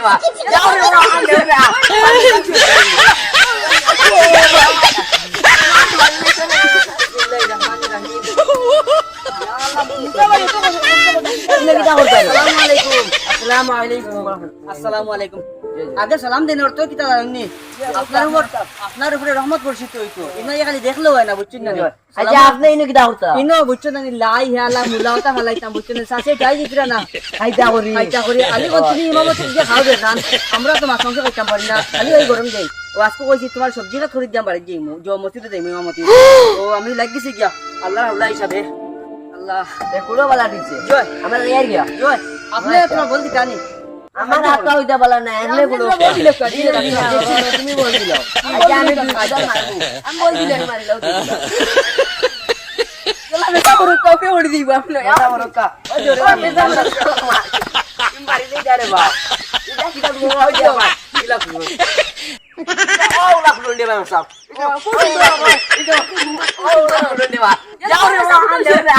বা যাও রে ওরা আন দে না আসসালামু আলাইকুম আগে সালাম দেন অর্থ কি তা জানেননি আপনার উপরে রহমত বর্ষিত হইতো ইনাই খালি দেখলো হয় না বুঝছেন না আচ্ছা আপনি ইনো কি দাওতা ইনো বুঝছেন না লাই হালা মুলাওতা ফালাইতাম বুঝছেন না সাসে যাই দিতরা না খাইতা করি আলি কোন তুমি ইমামত দিয়ে খাও দে খান আমরা তো মাছ মাংস খাইতাম পারি না খালি ওই গরম দেই ও আজকে কইছি তোমার সবজিটা খরিদ দাম বাড়ি যাইমু জো মসজিদে যাইমু ইমামতি ও আমি লাগিছি গিয়া আল্লাহ আল্লাহ হিসাবে আল্লাহ কুড়ো বালা দিছে জয় আমরা ইয়ার গিয়া জয় আপনি তোমার বলতে জানি আমার হাতটা হইতা বলা না এমনি কুড়ো তুমি বল দিল আচ্ছা আমি 2000 মারবো আমি বল দিলে মারিলাও আমি কাপড় কাপে ওড়ি দিব আপনি এটা বড় কা ওই জোরে তুমি মারি দেই দারে বা এটা কি কাজ গো হই যা ভাই কিলা কুড়ো ও লাখ কুড়ো দেবা সব ও লাখ কুড়ো দেবা যাও রে ওরা আন দে না